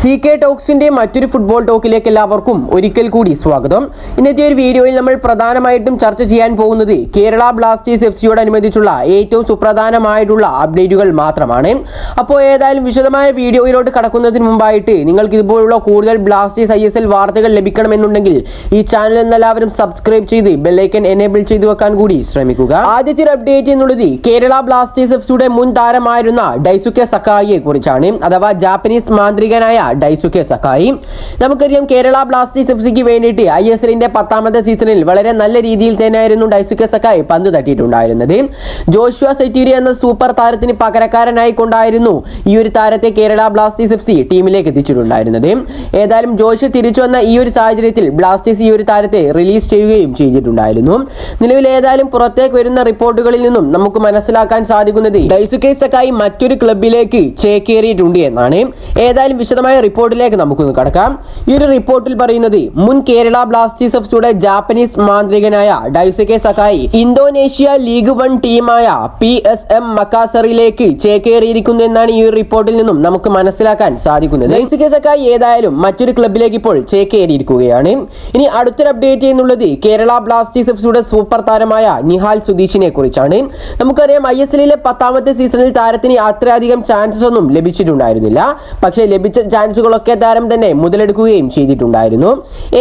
CK ടോക്സിന്റെ മറ്റൊരു football ടോക്കിലേക്ക് എല്ലാവർക്കും ഒരിക്കൽ കൂടി സ്വാഗതം. ഇന്നത്തെ ഒരു വീഡിയോയിൽ നമ്മൾ പ്രധാനമായിട്ടും ചർച്ച ചെയ്യാൻ പോകുന്നത് കേരള ബ്ലാസ്റ്റേഴ്സ് FC-യോടനുബന്ധിച്ചുള്ള ഏറ്റവും സുപ്രധാനമായിട്ടുള്ള അപ്ഡേറ്റുകൾ മാത്രമാണ്. അപ്പോൾ ഏതായാലും വിശദമായ വീഡിയോയിലോട്ട് കടക്കുന്നതിന് മുമ്പായിട്ട് നിങ്ങൾക്ക് ഇതുപോലുള്ള കൂടുതൽ ബ്ലാസ്റ്റേഴ്സ് ISL വാർത്തകൾ ലഭിക്കണമെന്നുണ്ടെങ്കിൽ ഈ ചാനൽ എല്ലാവരും സബ്സ്ക്രൈബ് ചെയ്ത് ബെല്ലൈക്കൻ എനേബിൾ ചെയ്തു വെക്കാൻ കൂടി ശ്രമിക്കുക. ആദ്യത്തെ ഒരു അപ്ഡേറ്റ് എന്നുള്ളത് കേരള ബ്ലാസ്റ്റേഴ്സ് FC-യുടെ മുൻ താരമായിരുന്ന ഡൈസുക്കെ സക്കായിയെ കുറിച്ചാണ്. അഥവാ ജാപ്പനീസ് മാന്ത്രികനായ ഡൈസുക്കെ സക്കായി. നമുക്കറിയാം കേരള ബ്ലാസ്റ്റേഴ്സ് FC-ക്ക് വേണ്ടിയിട്ട് ISL-ന്റെ 10ാമത്തെ സീസണിൽ വളരെ നല്ല രീതിയിൽ തന്നെയായിരുന്നു ഡൈസുക്കെ സക്കായി പന്ത് തട്ടിയിട്ടുണ്ടായിരുന്നത്. ജോഷുവ സെറ്റീരി എന്ന സൂപ്പർ താരത്തിന് പകരക്കാരനായി കൊണ്ടായിരുന്നു ഈ ഒരു താരത്തെ കേരള ബ്ലാസ്റ്റേഴ്സ് FC ടീമിലേക്ക് എത്തിച്ചിട്ടുണ്ടായിരുന്നത്. ഏതായാലും ജോഷു തിരിച്ചു വന്ന ഈ ഒരു സാഹചര്യത്തിൽ ബ്ലാസ്റ്റേഴ്സ് ഈ ഒരു താരത്തെ റിലീസ് ചെയ്യുകയും ചെയ്തിട്ടുണ്ടായിരുന്നു. നിലവിൽ ഏതായാലും പുറത്തേക്ക് വരുന്ന റിപ്പോർട്ടുകളിൽ നിന്നും നമുക്ക് മനസ്സിലാക്കാൻ സാധിക്കുന്നത് ഡൈസുക്കെ സക്കായി മറ്റൊരു ക്ലബിലേക്ക് ചേക്കേറിയിട്ടുണ്ട് എന്നാണ്. ഏതായാലും വിശദമായ റിപ്പോർട്ടിലേക്ക് നമുക്കൊന്ന് കടക്കാം. ഈ ഒരു റിപ്പോർട്ടിൽ പറയുന്നത് മുൻ കേരള ബ്ലാസ്റ്റേഴ്സ് FC-യുടെ ജാപ്പനീസ് മാന്ത്രികനായ ഡൈസുക്കെ സക്കായി ഇന്തോനേഷ്യ ലീഗ് 1 ടീമായ PSM മക്കാസറിലേക്ക് ചേക്കേറിയിരിക്കുന്നു എന്നാണ് ഈ ഒരു റിപ്പോർട്ടിൽ നിന്നും നമുക്ക് മനസ്സിലാക്കാൻ സാധിക്കുന്നത്. ഡൈസുക്കെ സക്കായി ഏതായാലും മറ്റൊരു ക്ലബിലേക്ക് ഇപ്പോൾ ചേക്കേറിയിരിക്കുകയാണ്. ഇനി അടുത്തൊരു അപ്ഡേറ്റ് എന്നുള്ളത് കേരള ബ്ലാസ്റ്റേഴ്സ് FC-യുടെ സൂപ്പർ താരമായ നിഹാൽ സുധീഷിനെ കുറിച്ചാണ്. നമുക്കറിയാം ISL-ലെ 10ാമത്തെ സീസണിൽ താരത്തിന് അത്രയധികം ചാൻസസ് ഒന്നും ലഭിച്ചിട്ടുണ്ടായിരുന്നില്ല. പക്ഷേ ലഭിച്ച ചാൻസുകളൊക്കെ താരം തന്നെ മുതലെടുക്കുകയും ചെയ്തിട്ടുണ്ടായിരുന്നു.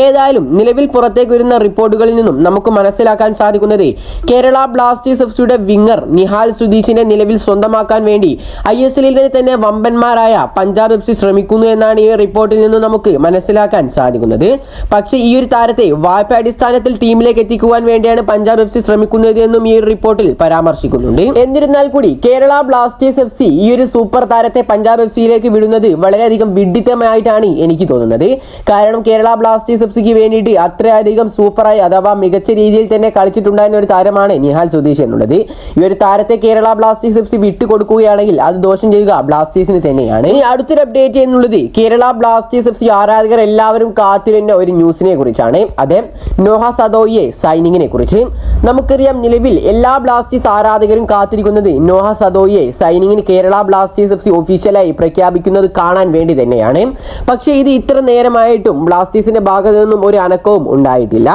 ഏതായാലും നിലവിൽ പുറത്തേക്ക് വരുന്ന റിപ്പോർട്ടുകളിൽ നിന്നും നമുക്ക് മനസ്സിലാക്കാൻ സാധിക്കുന്നത് കേരള ബ്ലാസ്റ്റേഴ്സ് FC-യുടെ വിങ്ങർ നിഹാൽ സുധീഷിനെ നിലവിൽ സ്വന്തമാക്കാൻ വേണ്ടി ISL-ലെ തന്നെ വമ്പന്മാരായ പഞ്ചാബ് FC ശ്രമിക്കുന്നു എന്നാണ് ഈ റിപ്പോർട്ടിൽ നിന്നും നമുക്ക് മനസ്സിലാക്കാൻ സാധിക്കുന്നത്. പക്ഷേ ഈ ഒരു താരത്തെ വായ്പ അടിസ്ഥാനത്തിൽ ടീമിലേക്ക് എത്തിക്കുവാൻ വേണ്ടിയാണ് പഞ്ചാബ് FC ശ്രമിക്കുന്നത് എന്നും ഈ റിപ്പോർട്ടിൽ പരാമർശിക്കുന്നുണ്ട്. എന്നിരുന്നാൽ കൂടി കേരള ബ്ലാസ്റ്റേഴ്സ് FC ഈ ഒരു സൂപ്പർ താരത്തെ പഞ്ചാബ് FC-യിലേക്ക് വിടുന്നത് വളരെയധികം വിഡ്ഢിത്തമായിട്ടാണ് എനിക്ക് തോന്നുന്നത്. കാരണം കേരള ബ്ലാസ്റ്റേഴ്സ് FC-ക്ക് വേണ്ടിയിട്ട് അത്രയധികം സൂപ്പറായി അഥവാ മികച്ച രീതിയിൽ തന്നെ കളിച്ചിട്ടുണ്ടായിരുന്ന ഒരു താരമാണ് നിഹാൽ സുധീഷ് എന്നുള്ളത്. ഈ ഒരു താരത്തെ കേരള ബ്ലാസ്റ്റേഴ്സ് FC വിട്ടുകൊടുക്കുകയാണെങ്കിൽ അത് ദോഷം ചെയ്യുക ബ്ലാസ്റ്റേഴ്സിന് തന്നെയാണ്. ഇനി അടുത്തൊരു അപ്ഡേറ്റ് എന്നുള്ളത് കേരള ബ്ലാസ്റ്റേഴ്സ് FC ആരാധകർ എല്ലാവരും കാത്തിരുന്ന ഒരു ന്യൂസിനെ കുറിച്ചാണ്. അതെ, നോഹ സദോയിയെ സൈനിങ്ങിനെ കുറിച്ച്. നമുക്കറിയാം നിലവിൽ എല്ലാ ബ്ലാസ്റ്റേഴ്സ് ആരാധകരും കാത്തിരിക്കുന്നത് നോഹ സദോയിയെ സൈനിങ്ങിന് കേരള ബ്ലാസ്റ്റേഴ്സ് FC ഒഫീഷ്യലായി പ്രഖ്യാപിക്കുന്നത് കാണാൻ വേണ്ടി തന്നെയാണ്. പക്ഷേ ഇത് ഇത്ര നേരമായിട്ടും ബ്ലാസ്റ്റേഴ്സിന്റെ ഭാഗത്തു നിന്നും ഒരു അനക്കവും ഉണ്ടായിട്ടില്ല.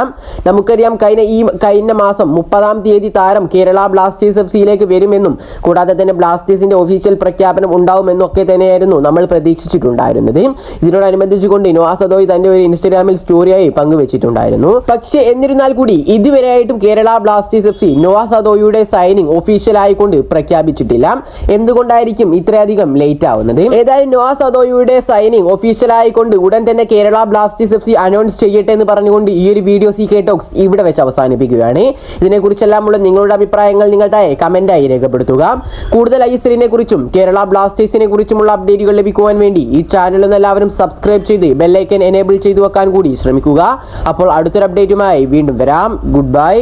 നമുക്കറിയാം കഴിഞ്ഞ മാസം 30-ാം തീയതി താരം കേരള ബ്ലാസ്റ്റേഴ്സ് FC-യിലേക്ക് വരുമെന്നും കൂടാതെ തന്നെ ബ്ലാസ്റ്റേഴ്സിന്റെ ഒഫീഷ്യൽ പ്രഖ്യാപനം ഉണ്ടാവുമെന്നും ഒക്കെ തന്നെയായിരുന്നു നമ്മൾ പ്രതീക്ഷിച്ചിട്ടുണ്ടായിരുന്നത്. ഇതിനോടനുബന്ധിച്ചുകൊണ്ട് നോഹ സദോയി തന്റെ ഒരു ഇൻസ്റ്റാഗ്രാമിൽ സ്റ്റോറിയായി പങ്കുവച്ചിട്ടുണ്ടായിരുന്നു. പക്ഷേ എന്നിരുന്നാൽ കൂടി ഇതുവരെയായിട്ടും കേരള ബ്ലാസ്റ്റേഴ്സ് FC നോഹ സദോയിയുടെ സൈനിങ് ഒഫീഷ്യൽ ആയിക്കൊണ്ട് പ്രഖ്യാപിച്ചിട്ടില്ല. എന്തുകൊണ്ടായിരിക്കും ഇത്രയധികം ലേറ്റ് ആവുന്നത്? ഏതായാലും നോഹ സദോയിയുടെ സൈനിങ് ഒഫീഷ്യൽ ആയിക്കൊണ്ട് ഉടൻ തന്നെ കേരള ബ്ലാസ്റ്റേഴ്സ് FC അനൗൺസ് ചെയ്യട്ടെ എന്ന് പറഞ്ഞുകൊണ്ട് ഈ ഒരു വീഡിയോ CK ടോക്സ് ഇവിടെ വെച്ച് അവസാനിപ്പിക്കുകയാണ്. ഇതിനെക്കുറിച്ചെല്ലാമുള്ള നിങ്ങളുടെ അഭിപ്രായങ്ങൾ നിങ്ങളുടെ കമന്റായി രേഖപ്പെടുത്തുക. കൂടുതൽ ISL-നെ കുറിച്ചും കേരള ബ്ലാസ്റ്റേഴ്സിനെ കുറിച്ചുമുള്ള അപ്ഡേറ്റുകൾ ലഭിക്കുവാൻ വേണ്ടി ഈ ചാനൽ എല്ലാവരും സബ്സ്ക്രൈബ് ചെയ്ത് ബെല്ലൈക്കൻ എനേബിൾ ചെയ്തു വെക്കാൻ കൂടി ശ്രമിക്കുക. അപ്പോൾ അടുത്തൊരു അപ്ഡേറ്റുമായി വീണ്ടും വരാം. Good bye.